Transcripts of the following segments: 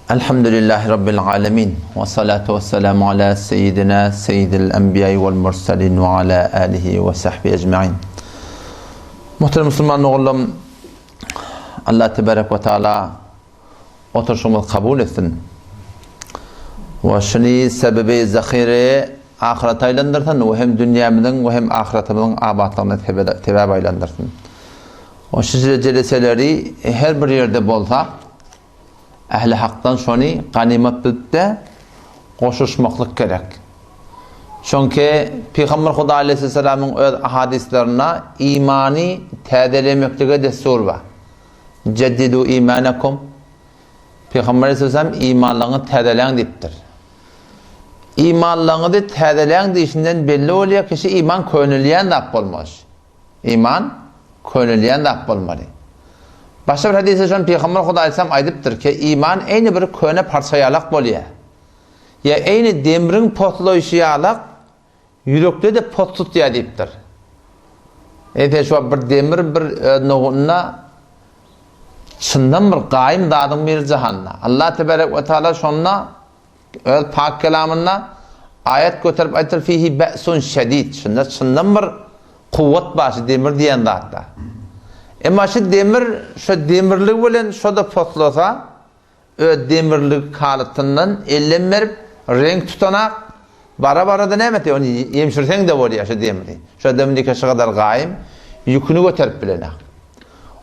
Elhamdülillahi Rabbil alemin. Ve salatu ve selamu ala seyyidina seyyidil enbiya'i vel mursalin ve ala alihi ve sahbihi ecma'in. Muhterem Müslüman oğlum, Allah tebarek ve teala oturuşumuzu kabul etsin. Ve şunu sebebi zahire ahiret aylandırsın ve hem dünyamızın ve hem ahiretimizin abatlığına tebab aylandırsın. O şizre celeseleri her bir yerde bolsa ehli haktan şunu ganimet bilip de koşuşmaklık gerek. Çünkü Peygamber Huda Aleyhisselam'ın hadislerine imani tedelemeklige destur var. Ceddidu imanakum. Peygamber Aleyhisselam imanlarını tedeleyen deyiptir. İmanlarını tedeleyen deyişinden belli oluyor kişi iman könülleyen de akbolmuş. İman könülleyen de akbolmalı. Başka bir hadise şu an Peygamber Huda Aleyhisselam aydıptır ki iman aynı bir köne parsayalak boluyor. Ya aynı demirin potlayışıyalak yürekte de pot tutuyor deyiptir. Evet şu bir demir bir noğunna çından bir qaim dadın bir cihanna. Allah tebarek ve teala şunna pak kelamına ayet götürüp aytır fihi ba'sun şedid. Şunda çından bir kuvvet başı demir diyen hatta. Ama şu demir, şu demirlik bilen şu da potlasa, o demirlik kalıtından ellen verip, renk tutanak, bara da ne emeti, onu yemşirsen de oluyor şu demiri. Şu demirlik şu kadar gayim, yükünü götürüp bilenek.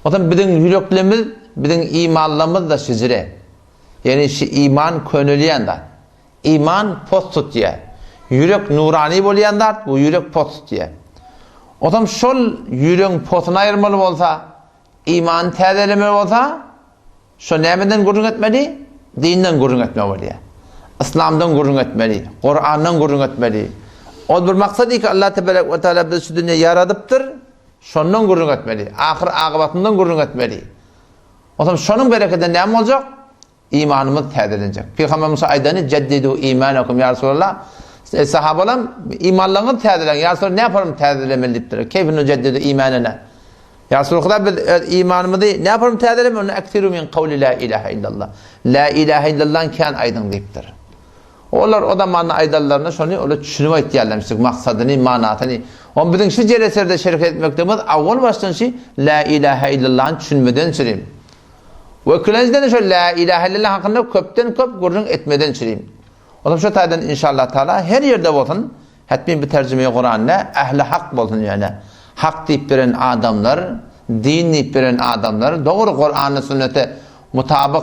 O zaman bizim yüreklerimiz, bizim imanlarımız da şizire. Yani şu iman könülleyen de. İman pot tutuyor. Yürek nurani bolayan da, bu yürek pot tutuyor. O zaman şol yüreğin potunu ayırmalı olsa, iman tedelemeli olsa, şu nemeden gurrun etmeli, dinden gurrun etmeli, İslam'dan gurrun etmeli, Kur'an'dan gurrun etmeli. O bir maksad ki Allah Tebarek ve Teala bizi şu dünya yaradıptır, şundan gurrun etmeli, ahir akıbatından gurrun etmeli. O zaman şunun bereketinden ne olacak? İmanımız tedelenecek. Peygamber Musa aydanı ceddidu imanakum ya Resulallah. Sahabalar imanlarını tedelen. Ya Resulallah ne yaparım tedelemelidir? Keyfini ceddidu imanına. Ya Resulallah biz imanımızı ne yaparım tedelemelidir? Onu ektiru min kavli la ilahe illallah. La ilahe illallah kan aydın deyiptir. Onlar o da mana aydallarına şunu öyle düşünüme ihtiyarlamıştık. Maksadını, manatını. Onun bizim şu celeserde şerif etmektedir. Avval baştan şey la ilahe illallah'ın düşünmeden süreyim. Ve külenzden de şöyle la ilahe illallah hakkında köpten köp gurrun etmeden süreyim. O zaman şu taydan inşallah Teala her yerde olsun, hatmin bir tercüme-i Kur'an'la ehli hak olsun yani. Hak deyip veren adamlar, din deyip veren adamlar, doğru Kur'an'ı sünnete mutabık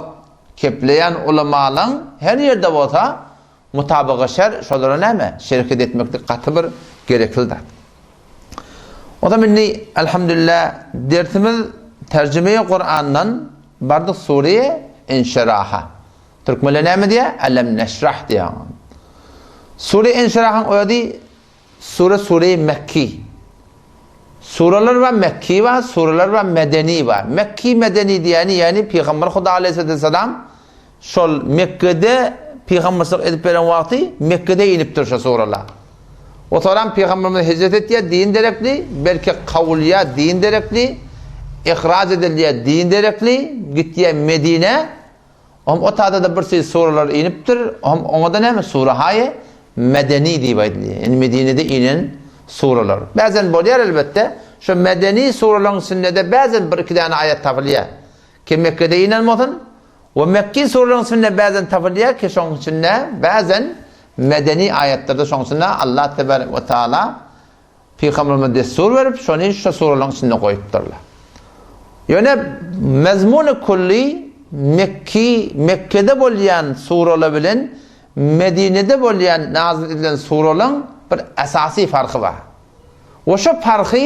kepleyen ulemaların her yerde olsa mutabık şer, şolara ne mi? Şirket etmekte katı bir gereklidir. O zaman elhamdülillah dersimiz tercüme-i Kur'an'dan bardık Suriye inşiraha. Türkmenle ne mi diye? Elem neşrah diye. Sure-i İnşirah'ın o değil, Sure-i Mekki. Sureler var Mekki var, sureler var Medeni var. Mekki Medeni diyeni yani Peygamber Huda Aleyhisselam şol Mekke'de Peygamberlik edip veren vakti Mekke'de iniptir şu sureler. O zaman Peygamberimiz hicret ettiği din derekli, belki kavliya din derekli, ihraç edildiği din derekli, gittiği Medine. O taada da bir şey sureler iniptir. Ona da ne mi? Sure-i Medeni diye ediliyor. Yani Medine'de inen sureler. Bazen boluyor elbette. Şu Medeni surelerin sünnede bazen bir iki tane ayet tafiliyor. Ki Mekke'de inen olsun. Ve Mekki surelerin sünnede bazen tafiliyor ki şunun sünnede bazen Medeni ayetlerde şunun sünnede Allah Tebarek ve Teala Peygamberimize destur verip şunu şu surelerin sünnede koyupturlar. Yani mezmun-u kulli Mekke'de bolayan sureler bilen Medine'de bolayan nazil edilen surelerin bir esasi farkı var. O şu farkı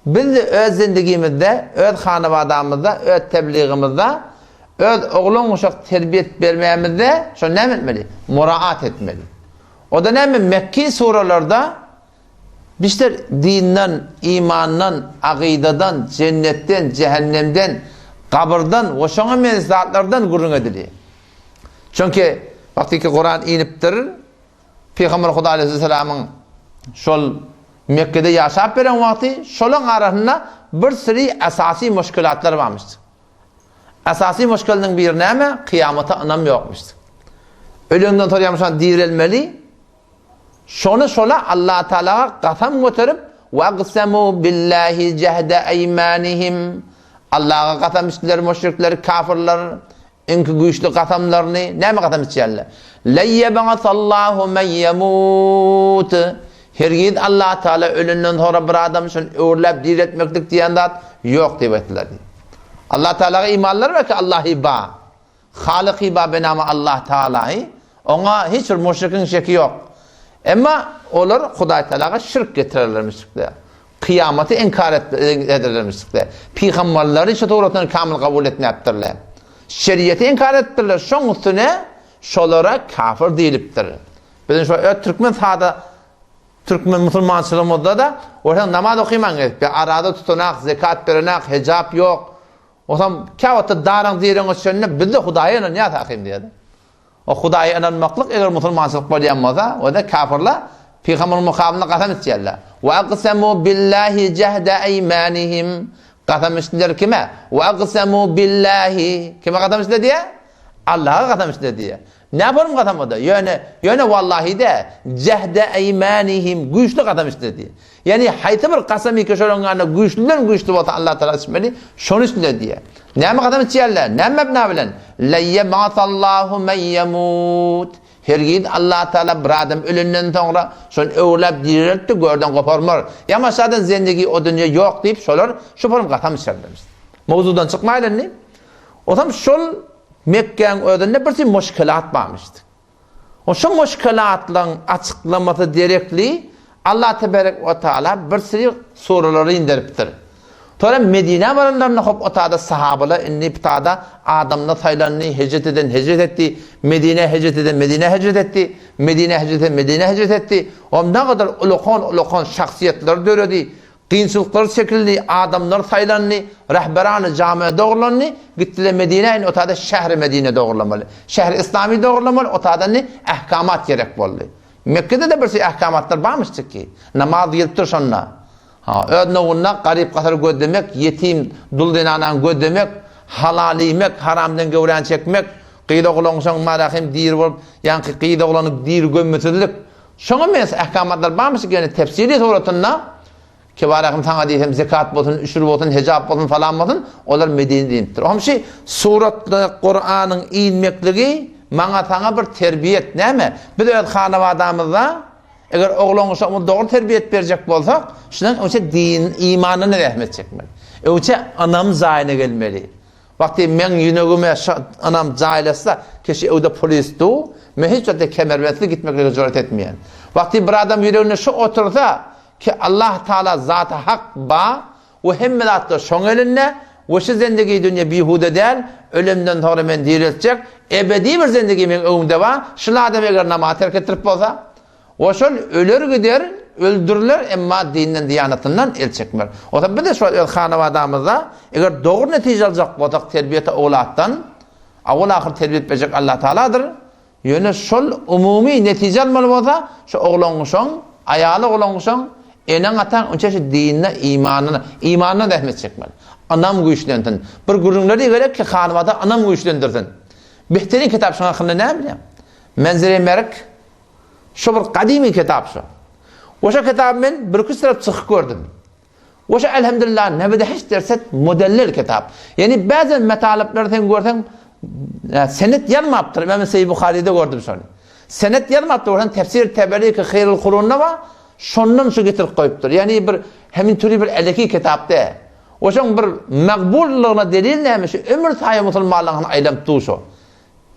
biz öz zindagimizde, öz hanavadamızda, öz tebliğimizde, öz oğlun uşak terbiyet vermemizde şu ne etmeli? Muraat etmeli. O da ne mi? Mekki surelerde bizler dinden, imandan, akidadan, cennetten, cehennemden, kabirden, o şuna menzatlardan gurrun ediliyor. Çünkü vaktiki Kur'an iniptir, Peygamber Huda Aleyhisselam'ın şol Mekke'de yaşap veren vakti, şolun arasında bir sürü esasi müşkülatlar varmıştır. Asasi müşkülünün bir näme? Kıyamata anam yokmuştur. Ölümden sonra yapmışan dirilmeli. Şonu şola Allah Teala'ga qasam götürüp وَاقْسَمُوا بِاللّٰهِ جَهْدَ اَيْمَانِهِمْ Allah'a qasam içtiler, müşrikler, kafirler, inki güçlü qasamlarını näme qasam içerler? لَيَّبَعَثَ اللّٰهُ مَنْ يَمُوتُ Hergid Allah Teala ölünden sonra bir adam için öğürlep diretmeklik diyen zat yok deyip ettiler. Allah Teala'ga imanlar var ki Allah iba. Halık iba benamı Allah Teala'yı. Ona hiç bir müşrikin şeki yok. Ama onlar Huday Teala'ga şirk getirirler müşrikler. Kıyameti inkar ederler müşrikler. Peygamberleri şu doğrultudan kamil kabul etmeyiptirler. Şeriyeti inkar ettirler. Şun üstüne şolara kafir deyiliptir. Bizim şu Türkmen sahada Türkmen Müslümançılığımızda da orada namaz okuyman gerek. Arada tutunak, zekat verenak, hicap yok. O zaman kâvatı darang diyerin içinde biz de Huday'a ne takayım diye. O Huday'a inanmaklık eğer Müslümançılık boyayamazsa o da kafirler Peygamber'in mukabiline qasam içerler. Ve aqsamu billahi cehde eymanihim. Qasam içtiler kime? Ve aqsamu billahi. Kime qasam içtiler diye? Allah'a qasam içtiler diye. Ne yapalım qasam da? Yani vallahi de cehde eymanihim. Güçlü qasam içtiler diye. Yani hayti bir qasam iki şolonlarına güçlüden güçlü olsa Allah Teala ismini şonu içtiler diye. Ne mi qasam içerler? Ne mebna bilen? Leyyeba'atallahu men yemut. Hergid Allah Teala bir adam ölünden sonra şon öwlep dirildi görden koparmar. Yama şadan zendigi o dünya yok deyip şolar şu form qasam içerler. Mavzudan çıkmaylar ne? O zaman şol Mekke'nin ödünde bir müşkilat varmıştı. O şu müşkilatların açıklaması direktli Allah Tebarek ve Teala bir sürü soruları indiriptir. Sonra Medine varınlarına hop otada sahabalar inni pitada adamla saylanını hicret etti. Medine hicret eden Medine hicret etti. Medine hicret eden Medine hicret etti. O ne kadar ulukon şahsiyetler döredi. Qiyinçiliklar çekildi, adamlar saylanını, rehberanı camiye doğrulanını gittiler Medine'nin otada şehri Medine doğrulamalı. Şehri İslami doğrulamalı, otada ne? Ahkamat gerek boldu. Mekke'de de bir şey ahkamatlar varmıştı ki. Namaz yıltır şonla. Ödnağınla garip qasar gödemek, yetim dul dinanan gödemek, halal yemek, haramdan gövren çekmek, qiyda oğlansan marahim dir bolup, yani qiyda oğlanık dir gömmetizlik. Şoňa mes ahkamatlar barmyş ki tefsiri soratynda ki barahim sana diýsem zekat bolsun, üşür bolsun, hicap bolsun falan bolsun, olar Medine'dendir. Homşy suratly Kur'anyň inmekligi maňa sana bir terbiyet näme? Biz öz hanawadamyzda eger oğlansa onu doğru terbiyet berjek bolsak, şundan öňe din, imanyny rahmet çekmeli. Öňe anam zaýyna gelmeli. Vakti men ýünegime anam zaýlasa, keşi öwde polis du, men hiç de kemerbetli gitmekle jur'at etmeýän. Vakti bir adam ýüregine şu otursa ki Allah Teala zat-ı hak ba ve hemmelatda şoň eline ve şu zendigi dünya bihude däl, ölümden sonra men diriltjek, ebedi bir zendigi men öňümde ba, şular adam eger namaz terk ettirip bolsa, o şol öler gider, öldürürler emma dinden diyanatından el çekmer. O da bir de şu hanawadamyzda eger dogry netije aljak bolsak terbiyete oğlatdan, awal ahir terbiyet berjek Allah Teala'dır. Ýöne şol umumi netije almaly bolsa, şu oğlanyň şoň, ayaly oğlanyň şoň eneň atan önçe şu dinine, imanına rahmet çekmeli. Anam güýçlentin. Bir gurunlary gerek ki hanawada anam güýçlendirsin. Behterin kitap şoňa hynda näme bilýär? Menzile Merk şu bir kadimi kitap şu. O şu kitap men bir küsrep çıkık gördüm. O şu elhamdülillah nebede hiç derset modellil kitap. Yani bazen metaliplerden görsen senet yazmaptır. Ben Sahih Buhari'de gördüm şunu. Senet yazmaptır. Oradan tefsir Teberi ki Hayrul Kurun'na var. Şondan şu getirip koyuptur. Yani bir hemin türlü bir eleki kitapta. O şu bir makbullığına delil neymiş? Ömür sahibi Müslümanlığına aylem tuşu.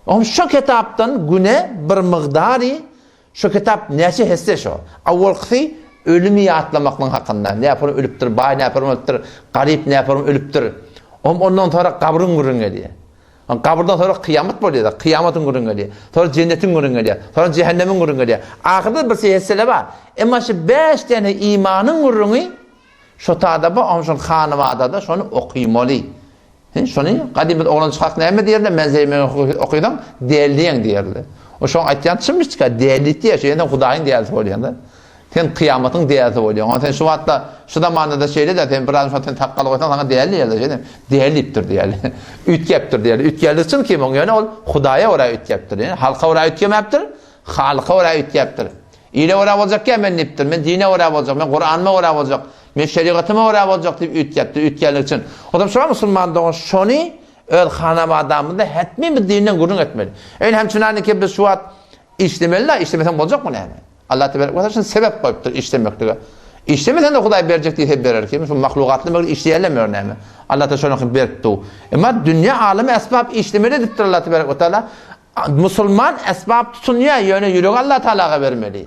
Ama şu kitaptan güne bir miqdari şu kitap näçe hisse şu. Awwalqy ölümi atlamakның hakynda. Ne yapar ölüpdir, bay ne yapar ölüpdir, garip ne yapar ölüpdir. Ondan sonra kabryň gürün gelýär. Kabrdan sonra kıyamet bolýar. Kıyamatın gürün gelýär. Sonra cennetin gürün gelýär. Sonra cehennemin gürün gelýär. Ahirde bir hissele bar. Emma şu 5 tane imanyň gürüni şu taada ba şol hanawada şonu okuýmaly. Şonu gadyp oğlan çyrak näme diýerler? Men zeýme okuýdum, deliň diýerler. O şoň aýtýan çymyşdyk, deliti ýa şeýle Hudaýyň diýerler bolýanda. Sen kıyametin değerli oluyor. Sen şu hatta şu da manada şeyle de sen biraz zaten takkalı koysan sana değerli ya da şey değerliptir değerli. Ütkeptir değerli. Ütkellisin kim onun yani ol Hudaya oraya ütkeptir yani. Halka oraya ütkemeptir. Halka oraya ütkeptir. İle oraya olacak ki men niptir. Men dine oraya olacak. Men Kur'an'ıma oraya olacak. Men şeriatıma oraya olacak deyip ütkeptir. Ütkellik için. O da şu Müslüman doğun şunu öl hanım adamında hetmi bir dininden gurun etmeli. Öyle hemçinani ki biz şu at işlemeliler. İşlemesen olacak mı ne? Allah tebarek ve teala sebep koyuptur işlemekliğe. İşlemesen de Huday verecek diye hep verir ki. Şu mahlukatlı işleyelemiyor ne? Allah Teala şunu verdi. Ama dünya alemi esbab işlemelidir Allah tebarek ve teala. Müslüman esbab tutunuyor yöne yürek Allah Teala'ya vermeli.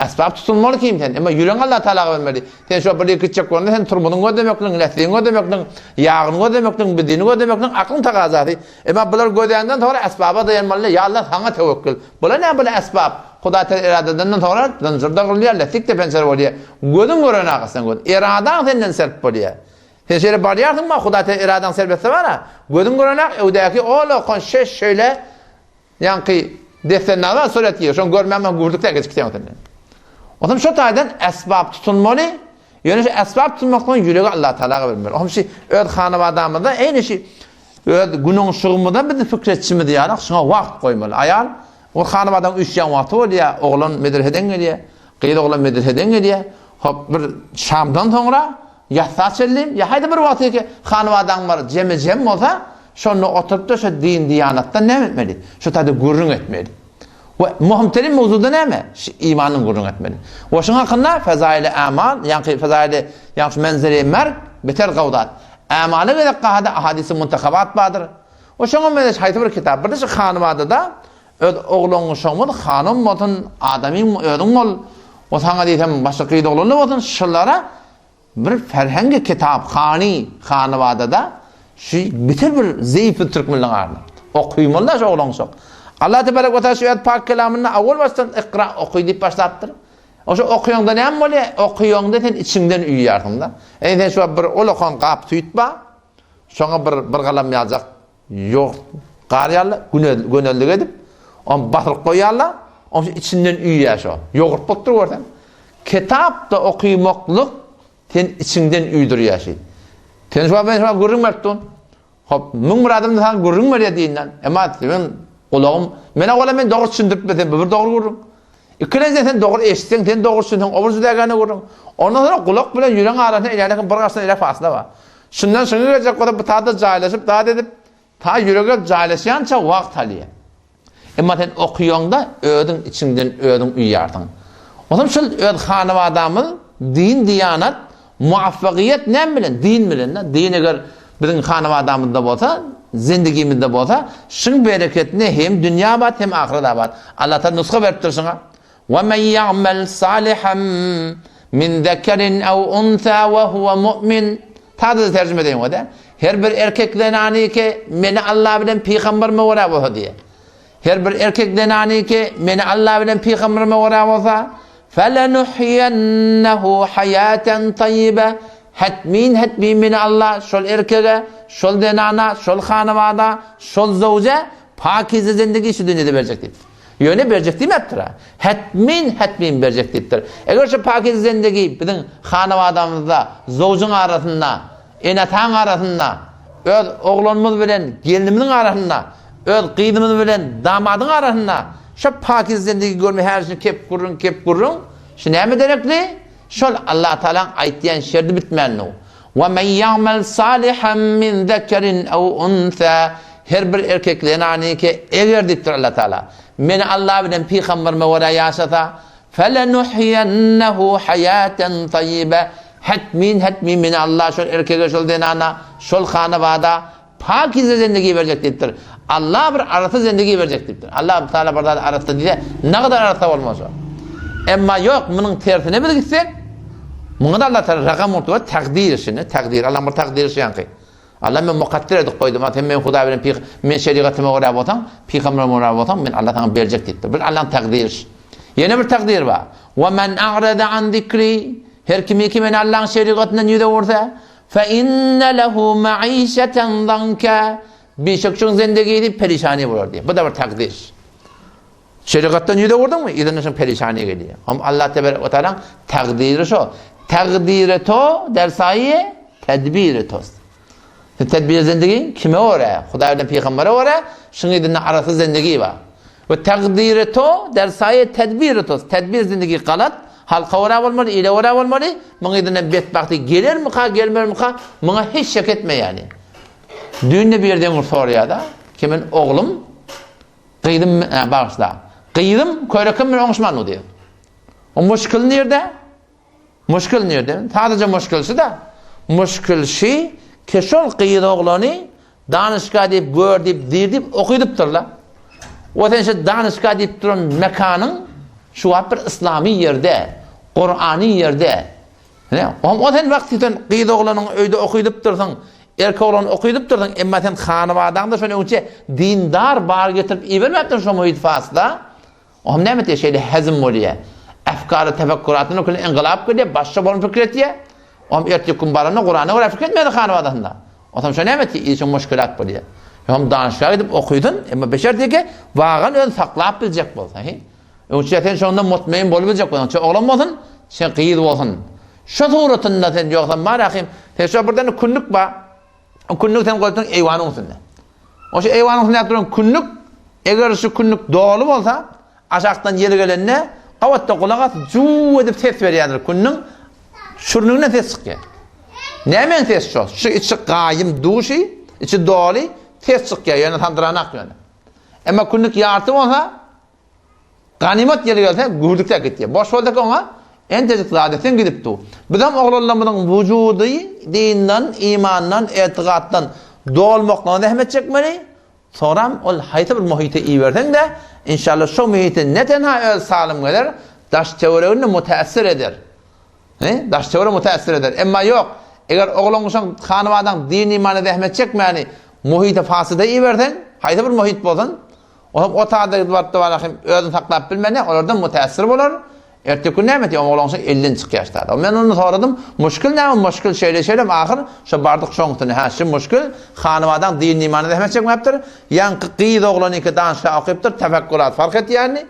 Esbab tutulmalı ki imten. Ama yürek Allah Teala'ya vermeli. Sen şu bir küçük konuda sen turbunun ödemekliğin, nesliğin ödemekliğin, yağın ödemekliğin, bedinin ödemekliğin, aklın takazatı. Ama bunlar gödeyenden sonra esbaba dayanmalı. Ya Allah sana tevekkül. Bunlar ne böyle esbab? Huda Teala iradeden sonra danzırda kılıyor. Lesik de pencer oluyor. Gödün görene akısın gödün. İradan senden serp oluyor. Sen şöyle bariyardın mı Huda Teala iradan serbetse var ha? Gödün görene evdeki oğlu kon şöyle yankı defterine var suret yiyor. Şunu görmem gördükler geçikten oturdu. O zaman şu taydan esbab tutunmalı. Yani şu esbab tutunmaktan yüreği Allah Teala'ya vermeli. O şey öd hanım adamı da aynı şey. Öd günün şuğumuda bir de fikretçimi diyerek şuna vakt koymalı. Ayal o hanım adam 3 yan vakti oluyor ya. Oğlan medreheden geliyor. Kıyıda oğlan medreheden geliyor. Hop bir Şam'dan sonra yatsa çelleyim. Ya haydi bir vakti ki hanım adam var cem olsa şunu oturup da şu din diyanatta ne etmeli? Şu tadı gurrun etmeli. Ve muhtemelen mevzuda ne mi? İmanın gurrun etmeli. Ve şunun hakkında fezaili amal, yani fezaili yani menzili merk, beter kavdat. Amalı ve kahada hadisi muntakabat vardır. O şunun medeş haytı bir kitap. Bir de şu hanım adı da oğlun şunun hanım modun adamın ödün ol. O sana diyeceğim başka kıyıda oğlunu modun şunlara bir ferhengi kitap hanım adı da şu bitir bir zayıf Türkmenliğin ağırlığı. Okuymalılar şu oğlun çok. Allah tebarek ve teala şu ayet pak kelamını avval baştan ikra okuy deyip başlattır. O şu okuyonda ne am böyle? Okuyonda sen içinden uyuyarsın. Sen şu bir olokon qap tuyutba. Şoňa bir galam ýazak. Yok. Qaryalı gönellik edip on batyryp goýarlar. O içinden uyuýar şo. Yogurup botdur görsen. Kitap da okuymaklyk sen içinden uýdurýar şi. Sen şu ben şu gurrun mertdin. Hop, müň muradym da gurrun mer diýenden. Emma sen Oğlum, mena oğlum ben doğru düşündürüp bir doğru vurun. İkilerde sen doğru eşitsen, sen doğru düşündün, oburcu degane vurun. Ondan sonra kulak bile yüreğin arasında ilerlekin bir karşısında ile fasla var. Şundan sonra gelecek kadar bu tadı cahilleşip, daha dedip, ta yüreğe cahilleşiyança vakt alıyor. Ama sen okuyonda ödün içinden ödün uyuyardın. O zaman şu öd hanım adamın din, diyanat, muvaffakiyet ne bilen? Din bilen. Din eğer bizim hanım adamında olsa, zindagimizde bolsa, şun bereketini hem dünya bat hem ahiret bat. Allah ta nuska beripdir şuna. Ve men ya'mal salihan min zekerin ev unsa ve huve mu'min. Tadı tercüme edeyim o da. Her bir erkekden ani ki meni Allah bilen peygamberime vara bolsa diye. Her bir erkekden ani ki meni Allah bilen peygamberime vara bolsa felenuhyiyennehu hayaten tayyibe. Hetmin min Allah şol erkeğe, şol denana, şol hanımada, şol zavca pakize zindagi şu dünyada verecektir. Yöne verecektir mi ettir? Hetmin verecektir. Eğer şu pakize zindagi bizim hanımadamızda, zavcun arasında, enatan arasında, öz oğlanımız bilen gelinimizin arasında, öz kıydımız bilen damadın arasında, şu pakize zindagi görme her şey kep kurun, şu ne mi denekli? Şol Allah Teala aytýan şerdi bitmänli. Ve men ya'mal salihan min zekerin ev unsa. Her bir erkeklerin aniki eger dipdir Allah Teala. Men Allah bilen peygamberime wara ýaşata, felenuhyiyennehu hayaten tayyibe. Hetmin men Allah şol erkege şol denana, şol hanabada pakize zindagi berjek dipdir. Allah bir arata zindagi berjek dipdir. Allah Teala barda arata diýe, ne kadar arata bolmasa. Emma yok, bunun tersine bir gitsek, bunun da Allah Teala rakam ortaya takdir işini, takdir, Allah bir takdir işi yankı. Allah men mukadder edip koydum, men Huda bilen men şeriatıma göre botan, peygamberime göre botan, men Allah sana verecek dedi. Bir Allah'ın takdir işi. Yine bir takdir var. Ve men a'rada an zikri, her kimi men Allah'ın şeriatından yüze vursa, fe inne lehu ma'işeten zanka, bir şokşun zindagiydi perişani bulur diye. Bu da bir takdir. Şeriattan yüde vurdun mu? İzin için perişaniye geliyor. Ama Allah Tebarek ve Teala takdiri şu. Takdiri to dersayi tedbiri tost. Tedbir zindagi kime ora? Xudaydan peygambere ora. Şunu dinle arası zindagi var. Ve takdiri to dersayi tedbiri tost. Tedbir zindagi qalat. Halka ora olmalı, ile ora olmalı. Mıngı dinle betbakti gelir mi ka, gelmer mi ka? Mıngı hiç şek etme yani. Düğünde bir yerden soruyor da. Kimin oğlum? Kıydım bağışla. Kıydım körekim mi oğuşman mı diyor. O muşkil nerede? Muşkil nerede? Sadece muşkilsi da. Muşkil şey keşol kıydı oğlanı danışka deyip, gör deyip, dir deyip okuyup o tenşe danışka deyip duran mekanın şu bir İslami yerde, Kur'an'ı yerde. O ten vaktiden kıydı oğlanın öyde okuyup dursan, erkek oğlanı okuyup dursan, emma sen hanıvadan da şöyle önce dindar bar getirip ivermekten şu muhit fasla. O ne mete şeyde hezm oluyor. Efkarı tefekküratını okuyup engılap gidiyor, başka bolun fikir etiyor. O erkek kumbarını Kur'an'a göre fikir etmedi hanıvadan da. O zaman şu ne mete için muşkilat buluyor. Hem danışka gidip okuyudun, emma beşer diye ki vağın ön saklap bilecek bolsa. Önce sen şonda mutmain bolabilecek bolsan, oğlan bolsun, sen kıyıd bolsun. Şu suratında sen yoksa marakim, sen şu birden kunluk ba. O kunluk sen koydun eyvanın üstünde. O şey eyvanın üstünde yaptığın kunluk, eğer şu kunluk doğru olsa, aşağıdan yeri gelenine kavatta kulağat cuu edip ses veriyordur. Kunnun şurnuna ses çıkıyor. Ne hemen ses şu? Şu içi gayim duşi, içi doğru ses çıkıyor. Yani tandıranak yani. Ama kunnuk yartım olsa, ganimet yeri gelse gurdukta gidiyor. Boş olduk ona en tezlik zadetten gidip du. Bizim oğlanlarımızın vücudu dinden, imandan, etikattan doğulmakla zahmet çekmeli. Sonra ol hayta bir muhite iyi versen de inşallah şu muhite ne tenha öyle salim gelir, daş çevreğini müteessir eder. Daş çevre müteessir eder. Ama yok, eğer oğlanmışın hanımadan din imanı zahmet çekmeyeni muhite fasıda iyi versen, hayta bir muhit bolsun. O taada vatta varaqim özün saklap bilmene, onlardan müteessir olur. Erteki gün nämet oğlansa 50 çık yaşlarda. Ben onu soradım. Muşkil näme? Muşkil şeyle ahir şu bardık şoňtun. Ha, şu muşkil hanımadan din imanı zahmet çekmepdir. Yankı qıyyd oğlany ki danışa okypdir, tefekkürat fark et yani.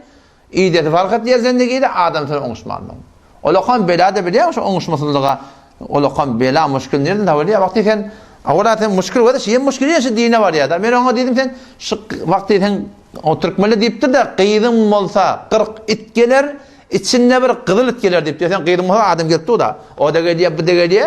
İýdeti fark et ýer zendegide adam sen oňuşmandyň. Olakan bela da bilýär şu oňuşmasynlyga. Olakan bela muşkil nerden tawalýar? Wagty sen awraten muşkil wada şeýle muşkil ýa dine bar ýa-da. Men oňa dedim sen şu wagty sen o Türkmenle diýipdir da qyydym bolsa 40 it geler. İçinde bir kızıl it gelir deyip sen kıydım olsa adam gelip da o da geliyor bu da geliyor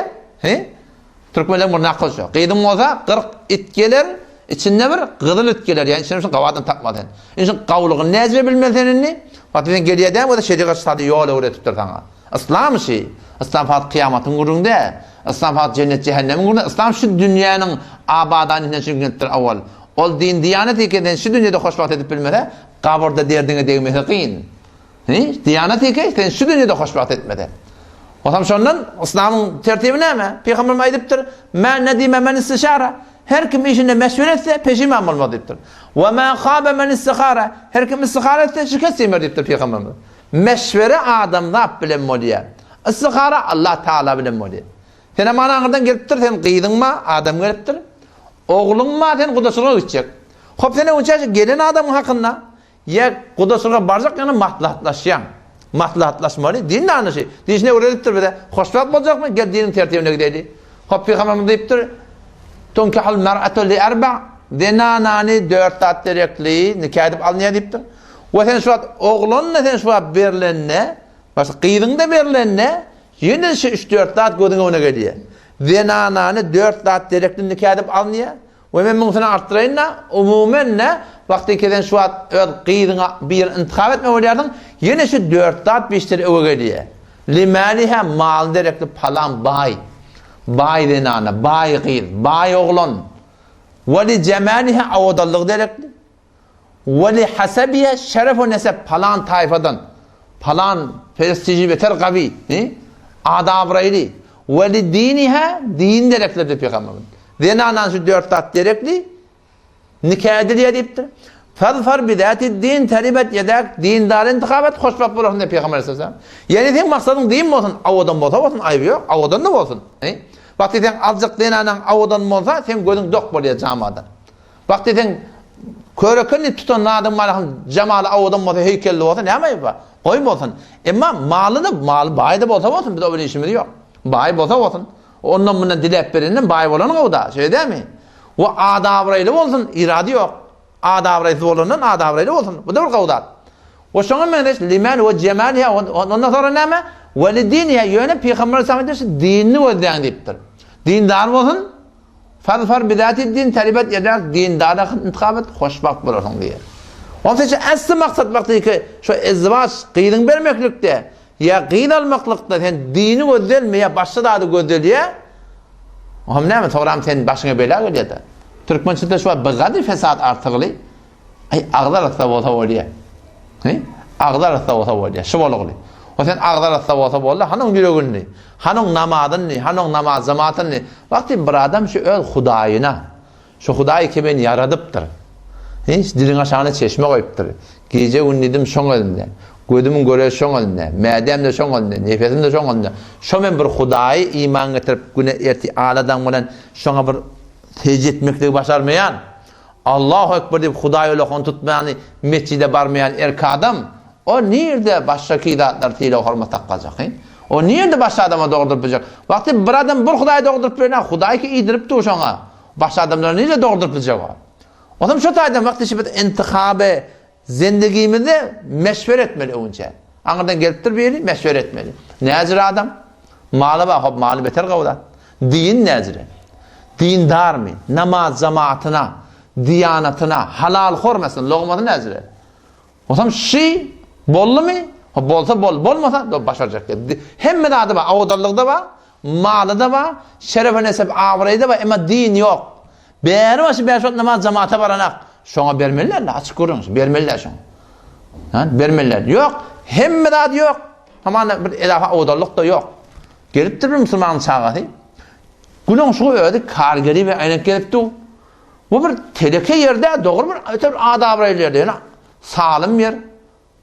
Türkmenler bunu nakılıyor kıydım olsa 40 it gelir içinde bir kızıl it gelir yani içinde kavadan takmadın için kavluğun nezve bilmesenini fatiden geliyor değil o da şeriat stadı yolu öğretiptir sana İslam şey İslam fat kıyametin gurunda İslam fat cennet cehennemin gurunda İslam şu dünyanın abadanından çıkıntıdır avval ol din diyanet ikiden şu dünyada hoşbat edip bilmese kaburda derdine değmesi kıyın Diyanet eke sen şu dünyada hoşbat etmedi. O zaman şondan İslam'ın tertibi näme? Peygamber aýdypdyr: "Men nedime men istişara." Her kim işinde meşvere etse peşiman bolmaly diýipdir. "Ve ma khaba men istikhara." Her kim istikhara etse şikayet etmer diýipdir Peygamber. Meşvere adamda bilen bolýar. Istikhara Allah Taala bilen bolýar. Sen manandan gelipdir, sen qyýdyňma, adam gelipdir. Oğlunma sen Gudasyna gitjek. Hop sen önce gelen adam hakynda ya Gudasyna barjak yana maslahatlaşýan. Maslahatlaşmaly. Din anlaşy. Dinine öğretipdir bede. Hoşbat boljakmy? Gel dinin tertibine gideli. Hop Peygamber diýipdir: "Tunkahul mar'atu li arba'." Denanany 4 tat terekli nikah edip alnýar diýipdir. Ve sen şu oğlunna sen şu berlenne, başga qyýdyňda berlenne, ýene şu 3-4 tat gödüňe ona gelýär. Denanany 4 tat terekli nikah edip alnýar. Ve men bunu sana arttırayınla, umumen ne? Vakti keden şu an qyýdyňa bir intihab etme bolýardyň, ýene şu 4 tat 5 tere öwe gelýär. Limaniha mal derekli palan bay. Bay denana, bay qyýd, bay oğlan. Ve li cemaliha awdallyk derekli. Ve li hasabiha şeref ve nesep palan tayfadan. Palan prestiji beter gawi, adab rayli. Ve li diniha din derekli de Peygamber. Denanan şu 4 tat derekli nikah edilýär diýipdir. Fazfar bidati din teribet yedak dindar intihabat hoşbat bolan diýip Peygamber sallallahu aleyhi ve sellem. Yani sen maksadyň din bolsun, awadan bolsa bolsun, aýby ýok, awadan da bolsun. Wagty sen azjyk denanan awadan bolsa sen gözüň dok bolýar jamadan. Wagty sen Körekeni tutan adam malakın cemalı avudan bolsa heykelli bolsa näme bar? Goý bolsun. Emma maly da mal baýda bolsa bolsun, biz o işimiz ýok. Baý bolsa bolsun. Ondan bundan dilep berenden baý bolan gowda, şeý dämi? O adabraýly bolsun, irady ýok. Adabraýly bolandan adabraýly bolsun. Bu da bir gowda. O şoňa menes liman we cemal ya ondan sonra näme? Welidin ya ýöne Peýgamber sallallahu aleyhi ve sellem dinni gözleýän diýipdir. Dindar bolsun. Far bidati din talibet eder dindara intikab et hoşbakt bolarsyň diýer. Onun için asly maksat wagty ki şu izdivaç gyýdyň bermeklikde ya gyýyn almaklykda sen dini gözdelmeýe başga da gözdelýe. Hem näme togram sen başyňa bela gelýär. Türkmençede şu bagady fesat artygly. Ay agdar atsa bolsa bolýar. Agdar atsa bolsa bolýar. Şu bolagly. O sen agdar atsa bolsa bolýar, hanyň ýüregini, hanyň namadyny, hanyň namaz jamatyny. Wagty bir adam şu öl Hudaýyna, şu Hudaý ki beni yaradypdyr. Hiç diliň aşagyna çeşme goýupdyr. Gece ünnidim şoň elinde. Gödümün göre şoň elinde. Mädem de şoň elinde. Nefesim de şoň elinde. Şo men bir Hudaý iman getirip güne erti aladan bilen şoňa bir tejit etmekle başarmayan. Allahu ekber diýip Hudaý ulakyn tutmaýany mescide barmayan erki adam o nerede başka kidatlar tiyle hormat takacak? O nerede başka adama doğurdurup bilecek? Vakti bir adam bir Hudaýy doğurdurup berene, Hudaý ki iýdiripdi o şoňa. Başka adamlar nerede doğurdurup bilecek o? O zaman şu taýdan vakti şibet intikabe zindegimizde meşver etmeli önce. Anırdan gelipdir biri meşver etmeli. Näzir adam? Malı bak, malı beter gawdat. Din näzire? Dindar mı? Namaz cemaatına, diyanatına, halal hormasın, logmatı näzire? O zaman şi bollu mu? Bolsa bol, bolmasa da başaracak. Hemme de adı var, avudallık da var, malı da var, şerefe nesep avrayı da var ama din yok. Beri başı beşot namaz cemaate baranak. Şoňa bermeliler la, açık görüňiz, bermeliler şoňa. Bermeliler. Yok, hemme de adı yok. Hamana bir edafa avudallık da yok. Gelipdir bir Müslüman çağatı. Günün şu öýdi kargeri we aýnak gelipdi. Bu bir teleke yerde dogry bir adab ýerde, salim yer.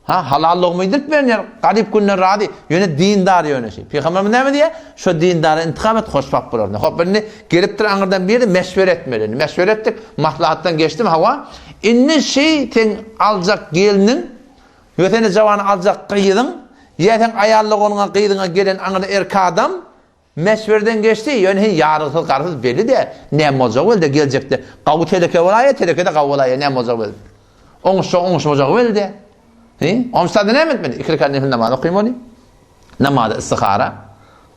Halallyk mydyp berýär, garyp günler rady, ýöne dindar ýöneşi. Peýgamberimiz näme diýär? Şo dindara intikab et, hoşbakt bolar. Hop beni gelipdir aňyrdan biri meşwer etmeli. Meşwer etdik, maslahatdan geçdim hawa. Inni şey ten aljak gelinin, ýötene jawany aljak gyýdyň, ýeten aýallyk onuňa gyýdyňa gelen aňyrda erki adam meşwerden geçdi, ýöne ýarysy garysy belli de, näme bolacak boldy geljekde. Gawy teleke bolar, telekede gawy bolar, näme bolacak boldy. Oňuşa bolacak boldy. Omstada ne etmeli? İki rekat nefil namaz okuymalı. Namazda istihara.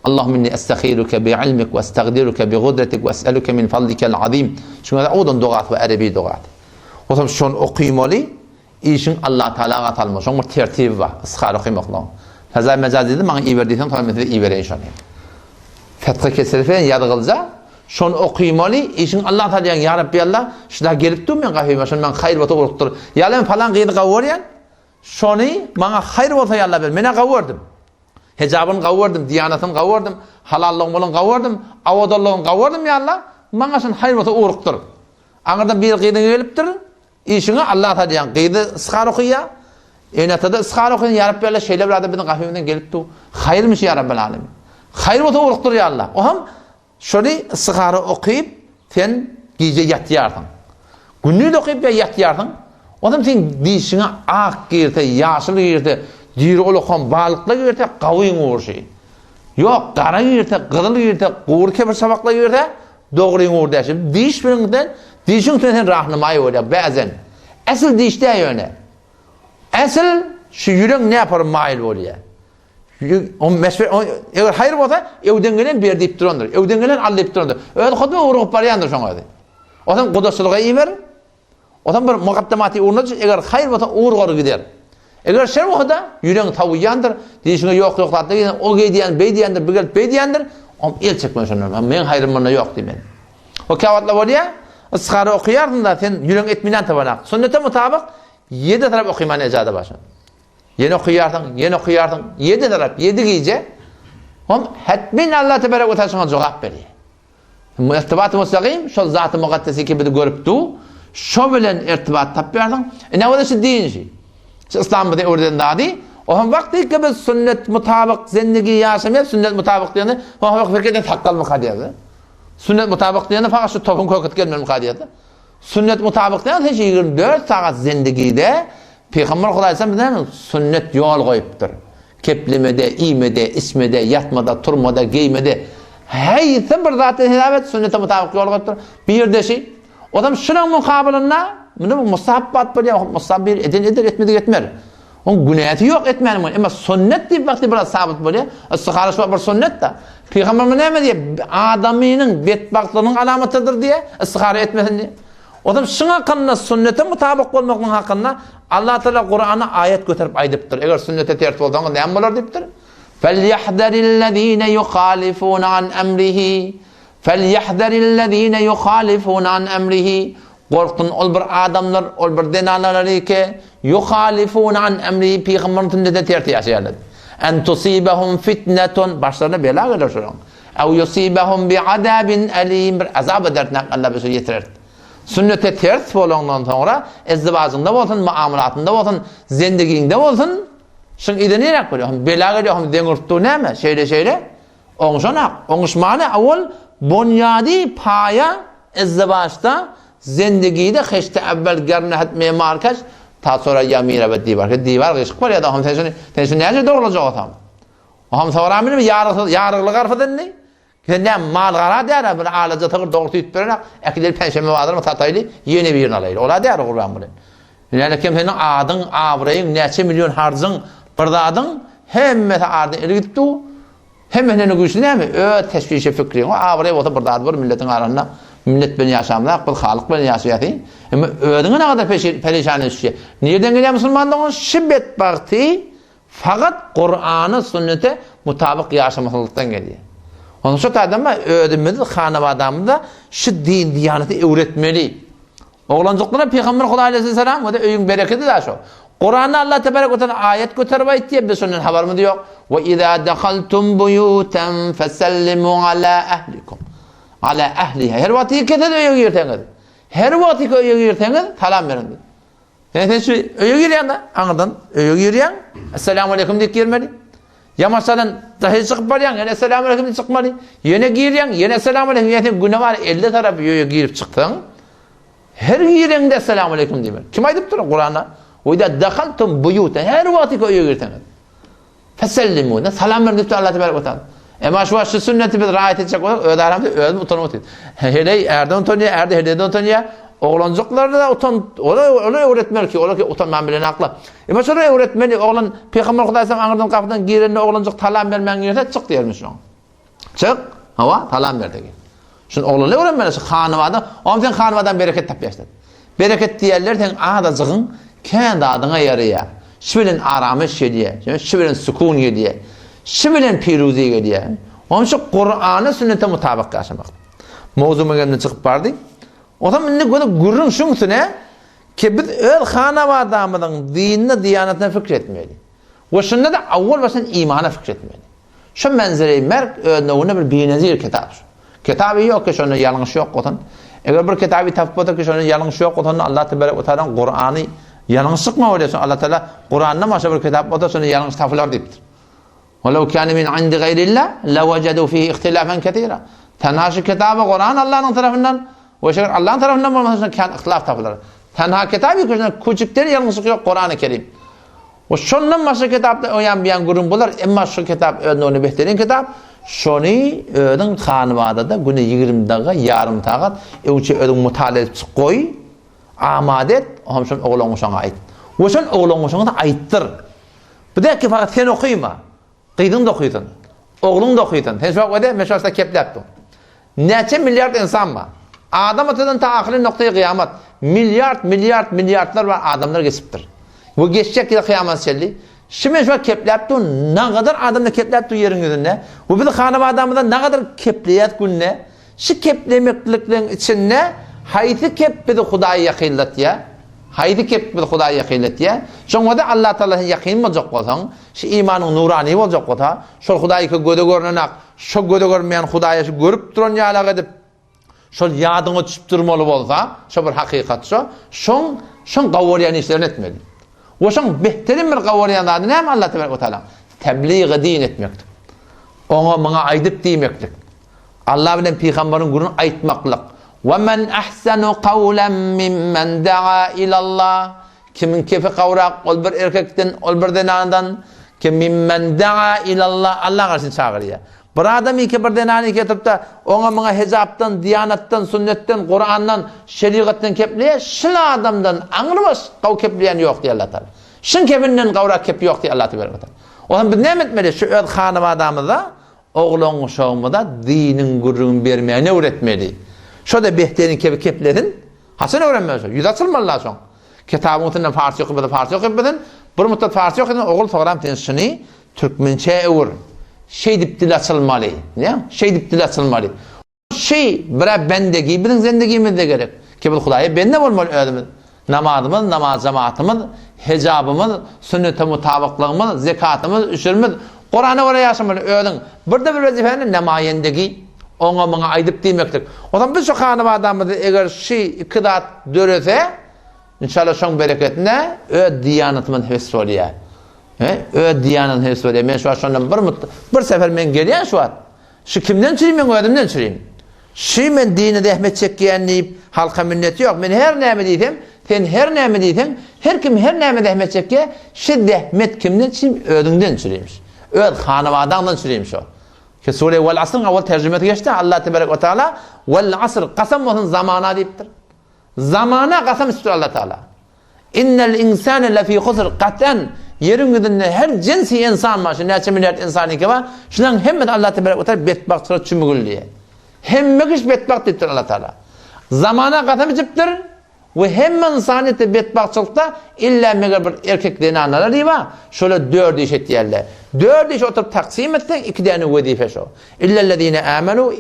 Allahümme inni estekhiruke bi'ilmik ve estagdiruke bi'gudretik ve es'eluke min fadlikel azim. Çünkü odan doğat ve erebi doğat. O zaman şunu okuymalı. İşin Allah Teala'ya atalmış. Şunun bir tertibi var. İstihara okuymakla. Fazla mecaz dedi. Bana iyi verdiysen tabi mesela iyi vereyim şunu. Fethı keserifen yadıgılca. Şunu okuymalı. İşin Allah Teala'ya ya Rabbi Allah. Şuna gelip durmayan kafayı başına. Ben hayır vatı uğruktur. Yalım falan kıydı kavuryan. Şonu bana hayır olsa yalla ver. Mene gawurdım. Hecabını gawurdım, diyanatını gawurdım, halallığın bolan gawurdım, avadallığın gawurdım ya Allah. Bana şun hayır olsa uğruktur. Aňyrdan bir gyýdyň gelipdir. Işiňe Allah taýýan gyýdy iskar okuýa. Enetada iskar okuýan ya Rabbi Allah şeýle bir adam biziň gafymyzdan gelipdi. Hayrmış ya Rabbil alamin. Hayır olsa uğruktur ya Allah. O hem şonu iskar okuýup sen gije ýatýardyň. Günni de okuýup ýatýardyň. Adam sen dişine ak girte, yaşıl girte, diri olukhan balıkla girte, qawyň uğurşy. Yok, qara girte, qızıl girte, qur kebir sabakla girte, doğruň uğurdaşyp. Diş birinden, dişin sen rahnamaý bolýar bazen. Asıl dişde ýöne. Asıl şu ýürek ne yapar maýil bolýar. O mesfer, eger hayır bolsa, ewden gelen berdip durandyr. Ewden gelen aldyp durandyr. Öýde hotma urup barýandyr şoňa. O zaman godaşlyga iýber. O zaman bir muqaddamaty urnaç, eger hayır bolsa uğur gider. Eger şer bolsa ýürek tawyandyr, dişine ýok-ýoklatdy, o geýdiýän, beýdiýändir, bir gelip beýdiýändir, o el çekmen şondan. Men hayrym bana ýok diýmen. O kawatla bolýa, iskara okuýardyň da sen ýürek etminen tabanak. Sünnete mutabık 7 tarap okuýman ejada başa. Ýene okuýardyň, 7 tarap, 7 giýje. Hom hatmin Allah tebaraka ve taala jogap berýär. Irtibat-ı mustaqim şol zat-ı muqaddesi ki bir görüpdi. Şo bilen irtibat tapýardyň. Näme şu diňi? İslamda öwrden dady. O hem wagty ki biz sünnet mutabık zindigi ýaşamyp sünnet mutabık diýeni, o wagt fikirden taqqalmy hadýady. Sünnet mutabık diýeni faqat şu topun köket gelmeli hadýady. Sünnet mutabıktan hiç 24 saat zindagide Peygamber Hudaý sallam sünnet yol koyupdur. Keplemede, iymede, ismede, yatmada, turmada, giymede haytı bir zatı hidavet sünnete mutabık yol koyupdur. Bir de şey adam şunun mukabilinde bunu musahabbat böyle musabir eder etmedi etmer. Onun günahı yok etmenim ama sünnet diye vakti biraz sabit böyle. Istiharış var bir sünnet de. Peygamber ne diye adamının bedbaktlığının alametıdır diye istihara etmesin diye. Adam şuna kanına sünnete mutabık olmakın hakkında Allah Teala Kur'an'a ayet götürüp aydıptır. Eğer sünnete tertip olduğunda ne yapmalar deyiptir? فَلْيَحْذَرِ الَّذ۪ينَ يُخَالِفُونَ عَنْ اَمْرِهِ فَلْيَحْذَرِ الَّذ۪ينَ يُخَالِفُونَ عَنْ اَمْرِهِ Korkun ol bir adamlar, ol bir denaları ki yuhalifun an emri Peygamberin sünnete tertip yaşayarlar. En tusibahum fitnetun başlarına bela gelir şuran. Ev yusibahum bi adabin alim bir azab edertnek Allah bize yetirir. Sünnete tertip olandan sonra izdivacında olsun, muamalatında olsun, zindaginde olsun. Şun idini yak böyle. Bela geliyor, denirttu ne mi? Şeyle. Onşanak, onşmane avul bunyadi paya izdivacda zindagide xeşte evvel gernehet memarkaç ta sonra yamir evet divar gışık var ya da ham tenşin nece doğrulacak otam. Ham sonra amine yarıglı garfadan ne? Ne mal gara der bir alaca tağır doğru tutturana ekler penşeme vardır mı tataylı yeni bir alaylı. Ola der kurban bunu. Yani kim senin adın avrayın neçe milyon harcın bırdadın hem adın ergittu hem ne güçlü ne mi? Ö teşvişe fikri o avrayı ota bırdad var milletin arasında. Millet beni yaşamda, bu halk beni yaşayatı. Ama ödüğü ne kadar perişan işi. Nereden geliyor Müslümanlığın? Şibbet vakti fakat Kur'an'ı sünnete mutabık yaşamaklıktan geliyor. Onun için adamı ödümüzü, hanım adamı da şu din diyaneti öğretmeli. Oğlancıklarına Peygamber Hudaý aleyhisselam o da öyün bereketi de şu. Kur'an'da Allah tebarek o tane ayet götürüp ayet diye bir sünnet haber mi diyor? Ve izâ dehaltum buyûten fesellimû alâ ehlikum. Ala ehliha. Her vakti kete de öyle girteniz. Her vakti öyle girteniz salam verin. Yani şu öyle giriyan da anladan öyle giriyan. Esselamu aleyküm diye girmeli. Ya masalan dahi çıkıp varyan yine esselamu aleyküm diye çıkmalı. Yine giriyan yine esselamu aleyküm. Yani günah var 50 tarafı öyle girip çıktın. Her giriyan da esselamu aleyküm diye. Kim aydıp durur Kur'an'a? O yüzden dakhaltum buyuten. Her vakti öyle girteniz. Fesellimu. Salam verin diye Allah tebarek ve teala. Ama şu sünneti bir rahat edecek olarak öderimde ödüm utanmak değil. Hele erden utanıyor, hele utanıyor. Oğlancıkları da ona öğretmeli ki, ola ki utanmam bilen akla. Ama şuraya öğretmeli, oğlan Peygamber Hudaý sallam ağırdan kapıdan girenle oğlancık talam vermen girse çık diyormuş onu. Çık, hava talam verdi ki. Şimdi oğlanı öğrenmeli, şu hanımadan, onun sen hanımadan bereket tap yaşladın. Bereket diyerler sen ağdacığın kendi adına yarıya. Şivilin aramış yediye, şivilin sükun yediye. Şivilin piruzi geliyor. Onun için Kur'an'ı sünnete mutabık yaşamak. Mevzuma geldiğinde çıkıp vardı. O zaman ne kadar gurrun şunsu ne? Ki biz öyle hanım adamının dinine, diyanetine fikretmeli. Ve şunda da avval başın imana fikretmeli. Şu menzereyi merk önüne bir binezir kitap. Kitabı yok ki şunun yanlış yok otan. Eğer bir kitabı tafsilat ki şunun yanlış yok otan Allah tebarek ve teala Kur'an'ı yanlış sıkma oluyorsun. Allah Teala Kur'an'da başka bir kitap otan şunun yanlış tafsilat deyiptir. وَلَوْ كَانَ مِنْ عِنْدِ غَيْرِ اللّٰهِ لَوَجَدُوا فِيهِ اِخْتِلَافًا كَثِيرًا. Tenha şu kitabı Kur'an Allah'ın tarafından ve şeker Allah'ın tarafından olmasından kendi ihtilaf tapıları. Tenha kitabı küçükleri yanlışlık yok Kur'an-ı Kerim. Ve şundan başka kitapta oyan bir grup bular. Ama şu kitap onu behterin kitap. Şunu ödün tanıvada da günü 20 dakika yarım saat evçi ödün mutalep koy amadet hem şun oğlan şuna ait. Ve şun oğlan şuna da aittir. Bu da ki fakat sen okuyma. Qıydın da okuytun. Oğlun da okuytun. Sen şu vakti meşhursta kepleptin. Neçe milyar insan var. Adam atıdan ta ahir noktaya kıyamet. Milyarlar var adamlar geçiptir. Bu geçecek yıl kıyamet şelli. Şimdi şu kepleptin. Ne kadar adamla kepleptin yerin yüzünde. Bu bir hanım adamından ne kadar kepleyet günne. Şu keplemekliklerin içinde hayti kep bir de Hudaýa yakillet ya. Haydi kep bir Hudaýa yakillet ya. Şoňa da Allah Taala yakin boljak bolsaň, şu imanyň nurany boljak bolsa, şol Hudaýa göde görnenak, şo göde görmeýän Hudaýa görüp duran ýalag edip, şol ýadyňa düşüp durmaly bolsa, şo bir hakykat şoň gawryan işlerini etmeli. O şoň behterin bir gawryan adı näme Allah Teala? Tebliğ din etmekdir. Oňa maňa aýdyp diýmekdir. Allah bilen peýgamberiň gurun aýtmaklyk. وَمَنْ أَحْسَنُ قَوْلًا مِمَّنْ دَعَا إِلَى اللّٰهِ Kimin kefi kavrak, ol bir erkekten, ol bir denandan, ki mimmen da'a ilallah, Allah karşısını çağırıyor. Bir adam iki bir denanı getirip de ona bana hezaptan, diyanattan, sünnetten, Kur'an'dan, şeriattan kepliye, şıla adamdan anırmaz, kav kepliyen yok diye Allah Teala. Şın kefinden kavrak kepi yok diye Allah Teala. O zaman biz ne etmeli? Şu öd hanım adamı da, oğlun uşağımı da dinin gurrunu vermeye ne öğretmeli? Şu da behterin keplerin, hasın öğrenmiyorsun, yüz açılmalılar son. Kitabımızdan Farsça okuyup Farsça okuyup bir müddet Farsça okuyup oğul program tensini Türkmençe eur. Şey dip dil açılmalı. Ne? Şey dip dil açılmalı. Şey bira bendegi, bizim zendegimizde gerek. Ki bu Hudaýa bende bolmaly özümüz. Namazımız, namaz cemaatimiz, hicabımız, sünnete mutabıklığımız, zekatımız, üşürümüz, Kur'an'a göre yaşamalı özün. Burada bir vazifenin namayendegi ona bana aydıp demektir. O zaman biz şu hanım adamımızı eğer şey ikidat dörese İnşallah şoň bereketine ö diyanatymyň hessi bolýar. Ö diyanatymyň hessi bolýar. Men şu şondan bir sefer men gelýän şu at. Şu kimden çürüýüm men ödümden çürüýüm. Şu men dini rehmet çekýänlip halka minneti ýok. Men her näme diýdim, sen her näme diýdiň, her kim her näme rehmet çekýär, şu rehmet kimden çürüýüm, ödüňden çürüýüm. Ö hanawadaňdan çürüýüm şu. Ki Sure vel asr awal terjemeti geçti. Allah tebarek ve teala vel asr qasam bolsun zamana diýipdir. Zamana qasam istiyor Allah Teala. İnnel insane lefî husr qaten yerin yüzünde her cinsi insan var. Şu neçe milyar insan iki var. Şundan hemmet Allah Teala betbaktır çümügülliye. Hemmek iş betbakt ettir Allah Teala. Zamana qasam içiptir ve hemme insaniyeti betbaktçılıkta illa meğer bir erkek denanalar diye var. Şöyle 4 iş ettiyerler. 4 iş oturup taksim ettik 2 tane vazife şu. İllellezine amenu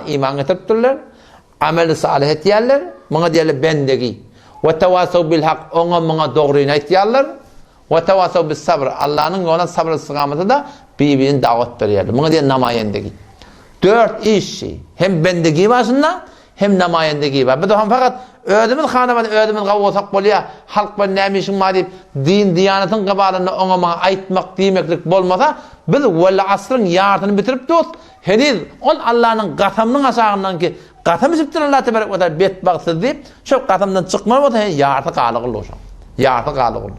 iman getirtirler. Amel-i salih etiyerler, bana diyorlar bendegi. Ve tevasav bil hak, ona bana doğruyu etiyerler. Ve tevasav bil sabr, Allah'ın ona sabır istikameti da birbirini davet veriyorlar. Bana diyorlar namayendegi. 4 iş şey. Hem bendegi başında, hem namayendegi var. Bir de fakat ödümün hanımın, ödümün kavuşak bolya, halk ben neymişim var deyip, din, diyanetın kabalını ona bana aytmak, demeklik bolmasa, biz vel asrın yartını bitirip tut. Henüz ol Allah'ın qasamının aşağından ki, qasam içipdir Allah tebarek ve teala betbaksız deyip, şu qasamdan çıkmalı olsa yartı qalıqlı olsun. Yartı qalıqlı.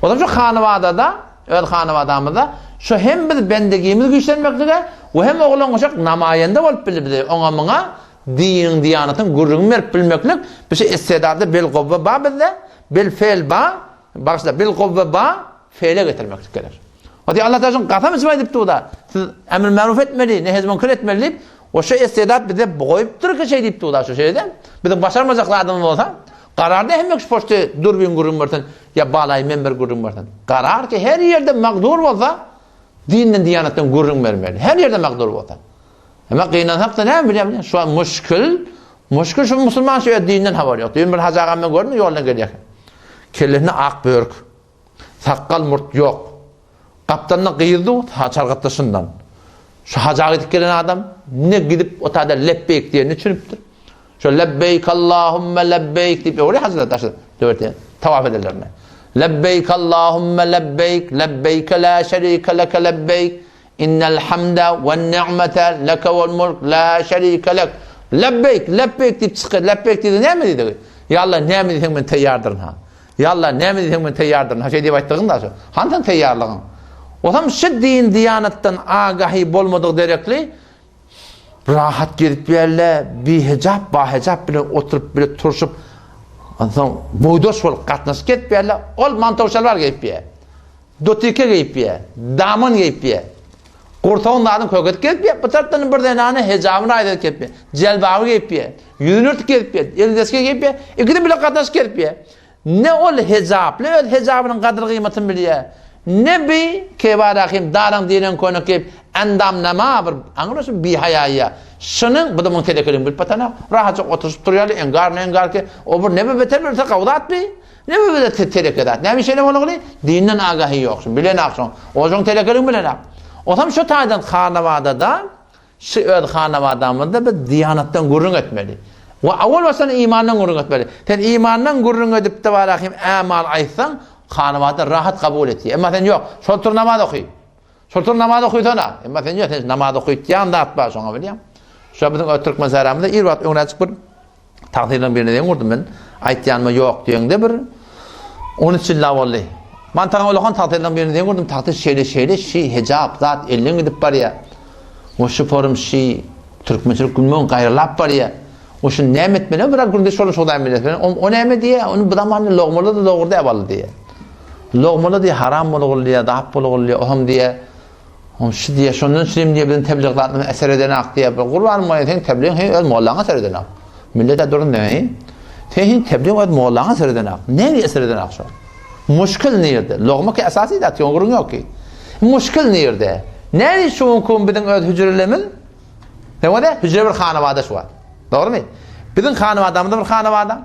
O zaman şu hanıvada da, öd hanıvadamızda, şu hem biz bendegimiz güçlenmektige, ve hem oğlan olacak namayende olup bilip ona bana dinin, diyanatın gurrunu verip bilmeklik, bir şey istedadı bil kuvve ba bizde, bil feil ba, bakışta bil kuvve ba, feile getirmeklik gelir. O diye Allah Teala'nın qasam içip edipti o da, siz emir maruf etmeli, nehez munkar etmeli deyip, o şey istedat bize koyuptur ki şey deyipti o da şu şeyden, bizim başarmayacaklardan olsa, kararda hem şu poşta durbin gurrun varsan, ya balay member gurrun varsan, karar ki her yerde maqdur olsa, dinin, diyanatın gurrun vermeli, her yerde maqdur olsa. Ama kıyınan hakta ne bileyim? Şu an müşkül şu Müslüman şöyle dininden haber yok. Dün bir hacağım ben gördüm yoluna geliyor. Kellerine ak börk, sakkal murt yok. Kaptanına kıyıldı çargatlaşından. Şu hacağı gidip gelen adam ne gidip o tada lebbeyk diye ne çürüptür. Şu lebbeyk Allahümme lebbeyk deyip oraya hazırlar taşıdı. Dörtüye tavaf ederlerine. Lebbeyk Allahümme lebbeyk, lebbeyke la şerike leke lebbeyk. İnnel hamda ve ni'mete leke vel mulk la şerike lek. Lebbeyk, lebbeyk deyip çıkıyor. Lebbeyk dedi ne mi dedi? Ya Allah ne mi dedin ben teyyardırın ha? Ya Allah ne mi dedin ben teyyardırın ha? Şey deyip ayttığın da şu. Hantan teyyarlığın? O zaman şu din, diyanattan agahi bolmadık derekli rahat gelip yerle bir hicab, bahicab bile oturup bile turşup boydoş ol katnaş gelip yerle ol mantavşalvar gelip yer. Dotike gelip yer. Daman gelip yer. Kurtağın dağının köket gelip yer. Bu taraftan bir denane hicabını aydet gelip yer. Celbavı gelip yer. Yüzünü örtük gelip yer. Elideske gelip yer. İkide bile katnaş gelip yer. Ne ol hicab, ne ol hicabının kadr kıymetini biliyor. Ne bi kebarahim darang dinen kono ke endam nama bir anglosun bi hayaya şunun bu da muntelekelim bil patana rahatça oturup duruyor engar ke o bir ne beter bir takavdat bi ne be telekedat ne bir şey ne olur dinden agahi yoksun bilen akşam o jon telekelim bilen o tam şu taydan hanavada da şu öd hanavadamında bir diyanattan gurrun etmeli ve avval vasan imandan gurrun etmeli sen imandan gurrun edip de varahim amal aysan hanımada rahat kabul etti. Ama sen yok. Şoltur namaz okuy. Şoltur namaz okuy sana. Ama sen yok. Namaz okuy. Yan da atma sonra biliyorum. Şu an bizim Türk mezarımızda İrvat öğrenci bir Takdirden birine den gurdum ben. Aytyanma yok diýende bir 13 ýyl boldy. Man taňa olakan takdirden birine den gurdum. Takdir şeýle şi hijab zat elden gidip barýa. Oşu forum şi türkmençilik gülmön gaýrylap barýa. Oşu nämet bilen bir günde şol şoňdan bilen. O näme diýe? Onu bu zamanny logmaly da dogry ýabaly diýe. Logmaly diýe haram bolýar, dap bolýar, oham diýe. Şu diye şondan şirim diye bizim tebliğatını eser eden ak diye Kur'an muayyen tebliğ öz Molla'na eser eden ak. Millete durun demeyi. Tehin tebliğ öz Molla'na eser eden ak. Ne eser eden ak şu? Muşkil nerede? Logma ki esası da yongurun yok ki. Muşkil nerede? Ne şu kum bizim öz hücrelemin? Tamam da hücre bir hanavada şu var. Doğru mu? Bizim hanavadamızda bir hanavada.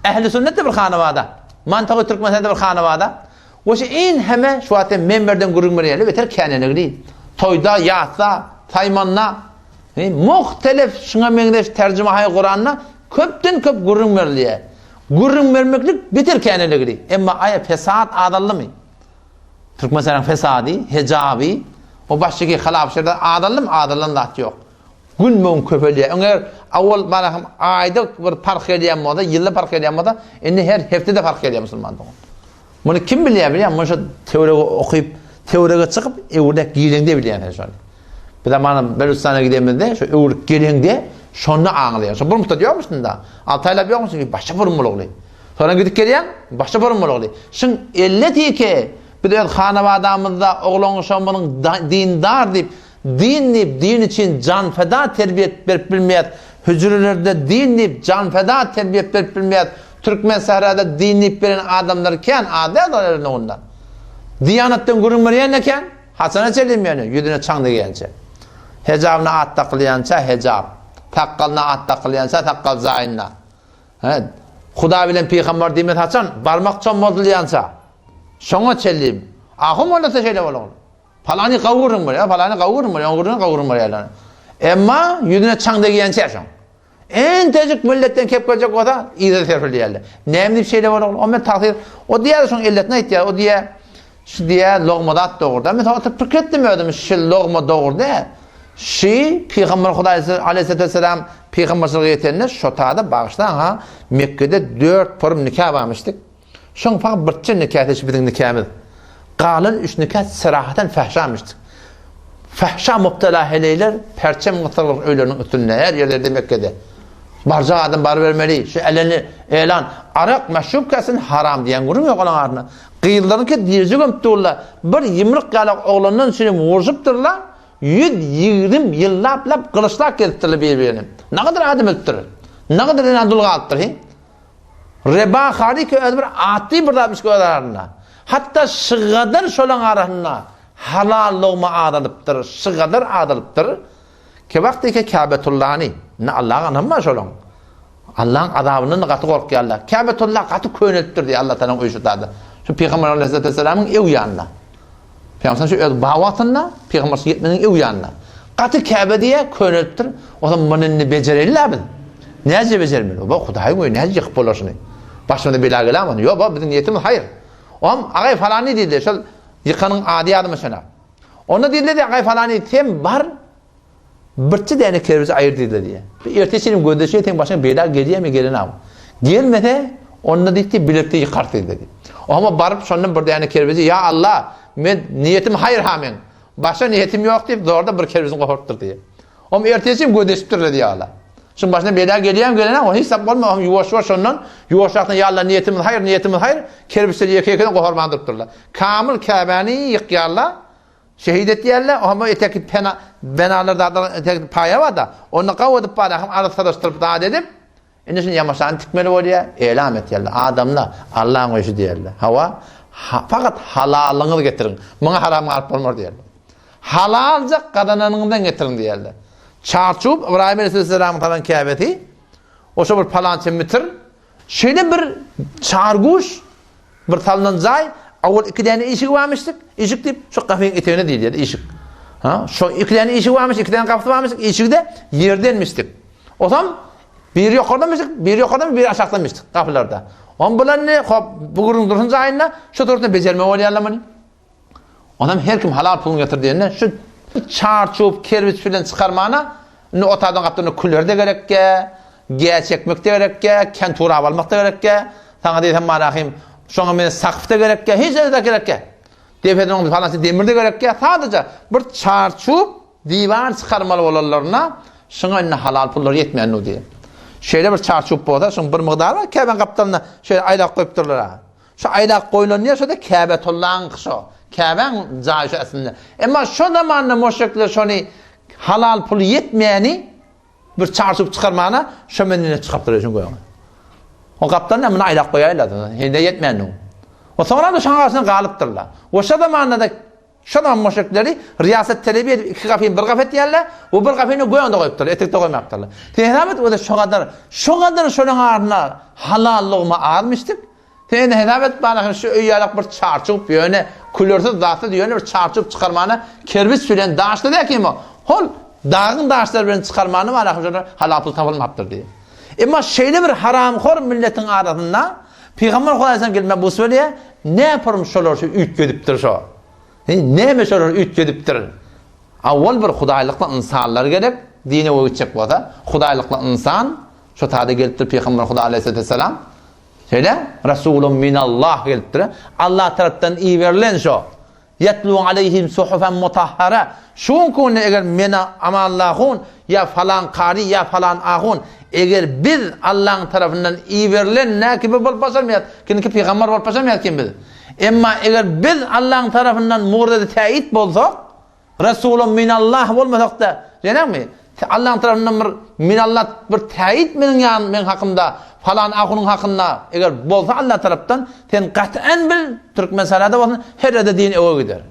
Ehli sünnette bir hanavada. Mantığı Türkmenistanda bir hanavada. Oşu en heme şu atem memberden gurulmayalı beter kendine değil. Toyda, yatsa, taymanla, muhtelif şuna mengdeş tercümahay Kur'an'la köpten köp gurulmayalıya. Gurulmayalılık beter kendine değil. Ama aya fesat adallı mı? Türkmenistan'ın fesadi, hicabi, o baştaki halaf şeride adallı mı? Adallı da yok. Gülmün köpeliye. Eğer avval bana ayda bir fark ediyen moda, yılda fark ediyen moda, indi her heftede fark ediyen Müslümanlığı. Bunu kim biliyor? Bunu şu teoriye okuyup, teoriye çıkıp, evurdak giyilinde biliyor. Bir zaman Belucistan'a gidemedi, şu evurdak giyilinde, şunu anlıyor. Bunu muhtemelen diyor musun da? Altayla biliyor musun ki başka formül oluyor. Sonra gidip geliyen, başka formül oluyor. Şimdi elle değil ki, bir de hanım adamında oğlunun şomunun dindar deyip, din için can feda terbiyet verip bilmeyet, hücrelerde din deyip can feda terbiyet verip bilmeyet, Türkmen sahrada dinleyip veren adamlarken adaylarına ondan. Diyanattan gurulmayanken Hasan'a çelinmeyene, yüzüne çandı gelince. Hecabına at takılayança hecab, takkalına at takılayança takkal zayinna. Huda bilen peygamber demet Hasan, barmak çomodlayança. Şoňa çelim. Ahım olasa şeyle bolýar. Falany gawurun bar, falany gawurun bar, ýongurun gawurun bar ýalan. Emma yüzüne çandı gelince şoň. En tecik milletten kep gelecek o da iyice terfiliyerler. Nemli bir şeyler var oğlum. O men takdir. O diğer son illetine ihtiyar. O diye şu diye logmada at doğurdu. Men tabi pırkettim ödüm. Şu logma doğurdu. Şu Peygamber Aleyhisselatü Vesselam Peygamberçilik yetenine şotada bağıştan ha Mekke'de 4 porum nikah varmıştık. Şoň fakat birçe nikah teşbih bizim nikahımız. Galan 3 nikah sırahaten fahşamıştık. Fahşa mubtela heleyler perçem mutluluk öylerinin üstünde her yerlerde Mekke'de. Barca adam bar vermeli. Şu elini elan arak meşrub kesin haram diyen gurum yok olan arına. Kıyılların ki diyecek ömtüğülla bir yımrık galak oğlanın seni vurjuptırlar 120 yıllap kılıçlar keliptirli birbirini. Ne kadar adım öttürür? Ne kadar inandulga alttır? Reba khari ki öyle bir ati bırdamış ki arına. Hatta şıgadar şolan arına halal logma adalıptır, şıgadar adalıptır. Ki vakti ki Kâbetullah'ni ne Allah'ın amma şolan. Allah'ın azabının katı korkuyor Allah. Kâbetullah katı könelttir diye Allah Teala uyuşturdu. Şu Peygamber Aleyhisselam'ın ev yanına. Peygamber şu öz bağvatında Peygamber yetmenin ev yanına. Katı Kâbe diye könelttir. O zaman bunun becerirler mi? Nece becermiyor? Bak Hudayı koy nece yıkıp olasını. Başımda bela gelemedi. Yok bak bizim niyetimiz hayır. Oğlum ağay falan ne dedi? Şu yıkanın adi adımı sana. Onu dedi ağay falan ne tem var. Birçi dene kerbizi ayırt edildi diye. Bir ertesinin göndeşe eten başına bela geliyor mu gelin abi. Gelmedi onunla dedi birlikte yıkarttı dedi. Ama barıp sonra bir dene kerbizi ya Allah men niyetim hayır hamen. Başka niyetim yok deyip doğruda bir kerbizini kohorttur diye. Ama ertesinin göndeşiptir dedi ya Allah. Şimdi başına bela geliyor mu gelin ama hiç hesap olma. Yuvaş var ondan. Yuvaşlardan ya Allah niyetimiz hayır. Kerbizleri yıkayken kohormandırtırlar. Kamil Kâbe'ni yıkayarlar. Şehit etdilerler ama eteki benalarda eteki paya var da onu kavudip bana arasarıştırıp daha dedim. Şimdi yamaçlarını tikmeli oluyor. Elam etdilerler. Adamlar Allah'ın işi diyorlar. Fakat halalını getirin. Bana haram alıp olmaz diyorlar. Halalca kadınlarından getirin diyorlar. Çarçup İbrahim Aleyhisselam'ın taban Kâbeti o şu bir palançı mitir. Şöyle bir çarguş bir talının zay avval 2 tane eşik varmıştık. Eşik deyip şu kafenin eteğine değil ya da eşik. Şu 2 tane eşik varmış, 2 tane kapısı varmıştık. Eşik de yerdenmiştik. O zaman biri yukarıdamıştık, biri yukarıda biri aşağıdamıştık kapılarda. On bulan ne? Bugün dursun zayınla şu tarafta becerme olayarlamani. Adam her kim halal pulunu getir diyene şu çarçup, kerbiç filan çıkarmana otadan kaptığını küller de gerek ki Gel çekmek de gerekke, kentura almak da gerekke. Sana dedim marahim, şoňa meni sakıf da gerekke, hiç de gerekke. Defedin falan demir de gerekke. Sadece bir çarçup divan çıkarmalı olanlarına şoňa önüne halal pullar yetmeýän o diye. Şeýle bir çarçup bolsa, şoň bir mygdar var, Käbe kaptanına şeýle aylak goýup durlar. Şu aylak goýulan şo da Käbetullah şo. Käben jaýy aslında. Emma şo zamanda müşrikler şony halal pul yetmeýäni bir çarçup çıkarmana şo menine çıkıp durýar şoň goýan. O kaptan da mına aylak goýaýlar. Hende yetmeýän o. O sonra da şaňasına galypdyrlar. O şo zamanda da şoňa müşrikleri riyaset talebi edip iki gafin bir gafet diýerler. O bir gafini goýanda goýupdylar, etekde goýmapdylar. Tehramet o da şo kadar şoňa arna halallygyma almışdyk. Tehne hedabet bana şu öýýalak bir çarçup ýöne kulörsiz zatly ýöne bir çarçup çıkarmana kerbis bilen daşdy däkim o. Hol dağın daşlar bilen çıkarmany bana halal pul tapylmapdyr diýip. Emma şeýle bir haramxor milletin arasynda Peygamber Hudaýsan gelme bu söyleye ne yaparım şolar şu üýt gedipdir şo. Näme şolar üýt gedipdir. Awwal bir hudaýlykly insanlar gerek, dine öýtjek bolsa, hudaýlykly insan şo taýda gelipdir Peygamber Hudaý aleyhisselam. Şeýle Rasulun minallah gelipdir. Allah tarapdan iýerilen şo. Yatlu aleyhim suhufan mutahhara. Şoňkun eger mena amallahun ya falan qari ya falan ahun eger biz Allah'ın tarafından iýerilen näkibi bol başarmaýat. Kinki peýgamber bol başarmaýat kim biz. Emma eger biz Allah'ın tarafından murda täyit bolsak, Rasulun minallah bolmasak da, denämi? Allah'ın tarafından bir minallah bir täyit men hakymda falan ahunun hakynda eger bolsa Allah tarapdan sen gat'an bil Türk meselede bolsun her ýerde dine öňe gider.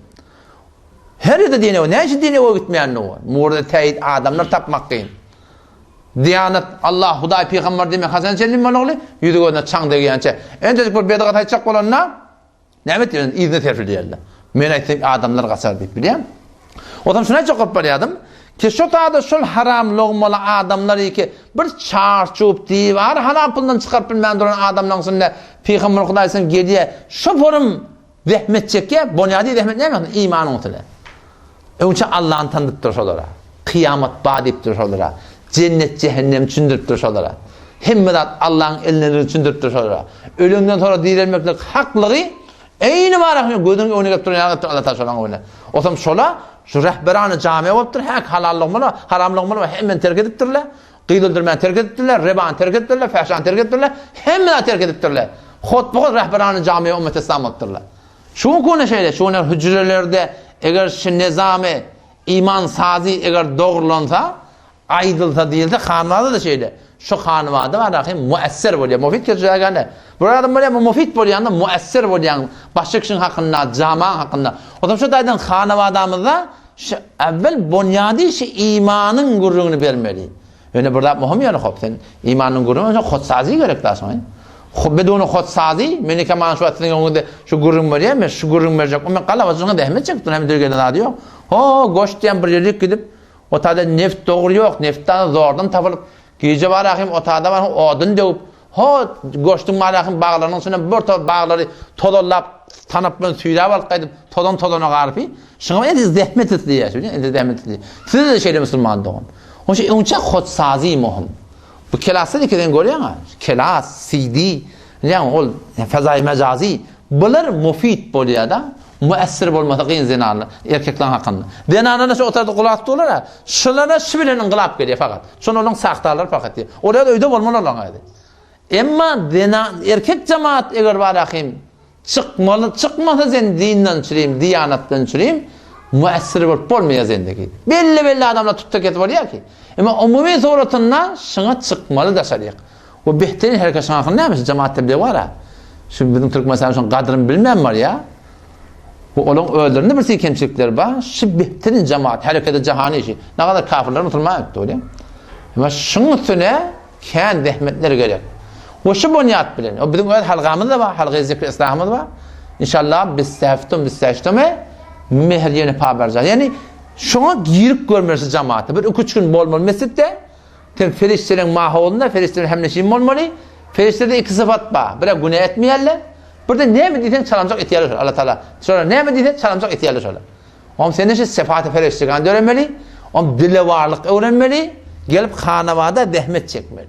Her ýerde dine öňe, näçe dine öňe gitmeýän o? Murda täyit adamlar tapmak kyn. Diyanat Allah Hudaý peýgamber demek Hasan Çellim bolagly ýüzüne çaň degençe. Endelik bir bedagat aýtjak bolanna näme diýen izni terfil diýerler. Men aýtdym adamlar gaçar diýip bilýän. Odam şuna jogap berýärdim. Ki şu taýda şol haram logmaly adamlar iki bir çarçup diýar halal puldan çykaryp bilmän duran adamlaryň içinde Peýgamber Hudaýsan gelýär. Şu forum zähmet çekýär, bonyady zähmet näme? İmanyň tile. Öňçe Allah'ın tanıdyp durşalara. Kıyamet bad diýip durşalara. Cennet cehennem düşündirip durşalara. Hemmedat Allah'ın ellerini düşündirip durşalara. Ölümden sonra dirilmeklik haklygy eýni barakny gözüňe öňe duran Allah taşaran öyle. Osam şola şu rehberany jame bolupdyr, hak halallygmy, haramlygmy hemen terk edipdirler. Gıýdyldyrylan terk edipdirler, reban terk edipdirler, fahşan terk edipdirler, hemme terk edipdirler. Hotbaga rehberany jame ümmet İslam bolupdyrlar. Şu konu şeýle, şu hücrelerde eger şu nizamy iman sazy eger dogrulansa, aýdylsa diýilse, hanwada da şeýle. Şu hanwada barahim muesser bolýar, mufid geçýärgende. Burada bolýar, mufid bolýanda muesser bolýan, başga kişiň hakynda, jama hakynda. Odam şu taýdan hanwadamyzda şu evvel bonyady şu imanyň gurrugyny bermeli. Ýöne burada muhim ýöne hop sen imanyň gurrugyny hotsazy gerek daşmy. Bedonu hotsazy, meni keman şu atlyň ýolunda şu gurrun berýär, şu gurrun berjek. Men galawa şoňa dehmet çekdim, hem dergeden ady ýok. Ho, goştyan bir ýerlik gidip o taýda neft dogry ýok, neftdan zordan tapylyp gece barahim o taýda bar odun döwüp, ho goştyň barahim baglarynyň üstüne bir to baglary todallap tanap bilen süýläp alyp gaýdyp todon garypy. Şoňa endi zähmet etdiýär, endi zähmet etdiýär. Siz de şeýle musulman dogun. Onça hotsazy muhim. Bu kelasy ikiden görýän, kelas, CD, ýani ol fazai mejazi, bular mufid bolýar da. Muessir bolmasa gyn zinarlar erkekler hakynda. Zinarlar şu otarda gulak dolar, şulara şu bilen inqilap gelýär fakat. Şonuň saqtalar fakat. Orada öýde bolmalar gaýdy. Emma erkek cemaat eger barahim çıkmasa sen dinden çüreyim, diyanatdan çüreyim, muessir bolmaýar zendeki. Belli adamlar tuttak etip bolýar ki. Emma umumy soratynda şuna çıkmaly da şaryk. O behterin herkes hakynda näme cemaatde bile var ha. Şu bizim Türk meselesi şoň gadryny bilmem var ya. Bu olan öldüründe bir kemçilikler var. Şu behterin cemaat, hareketi cihani işi. Ne kadar kafirler unutulmayıp öyle. Ama şunun üstüne kendi zahmetleri gerek. O şu bunyat bilen. O bizim öyle halgamız da var, halgı zikri İslam'ımız var. İnşallah biz seçtim mehr yeni paberca. Yani şuna girip görmesi cemaati. Bir 2-3 gün bol mescitte feriştelerin mahvolunda, feriştelerin hemleşim olmalı. Feriştelerde iki sıfat var. Bire günah etmeyenler. Burada ne mi diysen çalamcak ihtiyarlı şöyle Allah Teala. Sonra ne mi diysen çalamcak ihtiyarlı şöyle. Om senin için sefahat-ı feriştigan öğrenmeli. Om dile varlık öğrenmeli. Gelip hanavada dehmet çekmeli.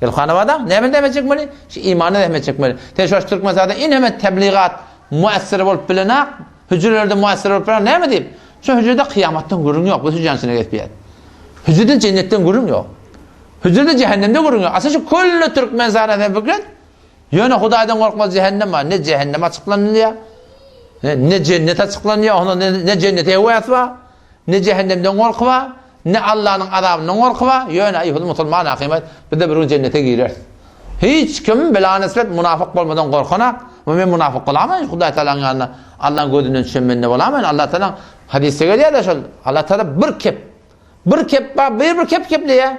Hanavada ne demek çekmeli? Şu imanı demek çekmeli. Teşvaş Türk mazada in hemen tebliğat muassir olup bilene, hücrelerde muassir olup bilene ne mi diyeyim? Şu hücrede kıyamattan gurun yok. Bu hücresine geçmeyet. Hücrede cennetten gurun yok. Hücrede cehennemde gurun yok. Aslında şu kullu Türk mezarada bugün yöne Hudaydan korkmaz cehennem var. Ne cehennem açıklanıyor, ne cennet açıklanıyor, ona ne cennete evvet var, ne cehennemden korku var, ne Allah'ın azabından korku var. Yöne ayıhul musulman hakimet bir de bir cennete girer. Hiç kim bila nisbet münafık olmadan korkana, men münafık olamayın Huday Teala'nın yanına. Allah'ın gözünden düşenmenne olamayın. Allah Teala hadiste geliyor da Allah Teala bir kep kepliye.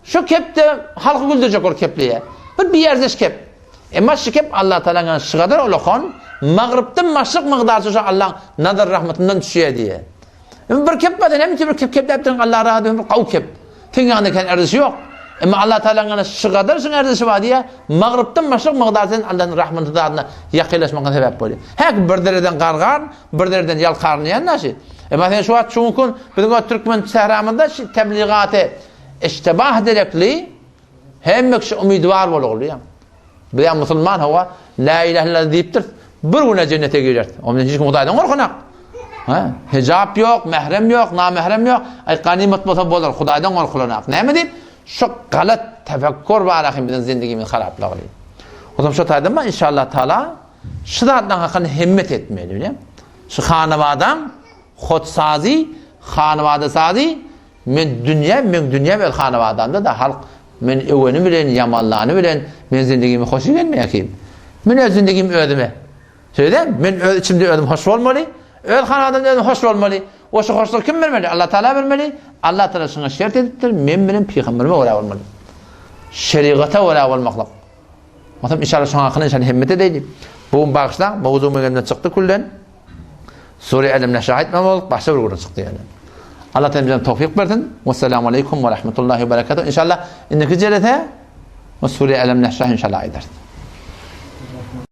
Şu kepte halkı güldürecek o kepliye. Bir yerdeş kep. Ama şu kep Allah Teala'nın şıgadır olakon, mağribden maşrık mıqdarı şu Allah'ın nazar rahmetinden düşüyor diye. Bir kep baden hem ki bir kep yaptın Allah razı olsun qav kep. Tingandakan erdisi yok. Ama Allah Teala'nın şıgadır şun erdisi var diye mağribden maşrık mıqdarı Allah'ın rahmetinden yaqilaşmaqan sebep oluyor. Hek bir dereden qarğan, bir dereden yalqarnayan naşi. Ama sen şu at şunkun bizim Türkmen sehramında tebliğatı iştibah direkli hem ki umidvar oluyor. Bir Müslüman hava la ilahe illallah deyiptir. Bir güne cennete girer. Onun hiç Hudaydan korkunak. Hicap yok, mehrem yok, namahrem yok. Ay ganimet bolsa bolar. Hudaydan korkulanak. Ne mi deyip? Şu galat tefekkür var akhim bizim zindagimiz haraplığı. O zaman şu taydımma inşallah Teala şu zatdan hakkında himmet etmeli biliyor musun? Şu hanavadan xodsazi, hanavada sazi men dünya ve hanavadan da halk men evini bilen, yamanlığını bilen men zindagimi hoş gelmeye kim? Men öz zindagimi ödüme. Söyledin? Men içimde ödüm hoş olmalı. Öz hanavadan ödüm hoş olmalı. O şu hoşluk kim vermeli? Allah Teala vermeli. Allah Teala şuna şert ediptir. Men bilen peygamberime ola olmalı. Şeriata ola olmaklık. Matam inşallah şuna hakkında inşallah himmet edeyim. Bu bağışla mevzu mügendimden çıktı kullen. Suriye elimle şahit memoluk başka bir grup çıktı yani. Allah Teala bize tevfik versin. Vesselamu aleyküm ve rahmetullahi ve berekatuhu. İnşallah indeki celete ve Suriye elimle şahit inşallah eder.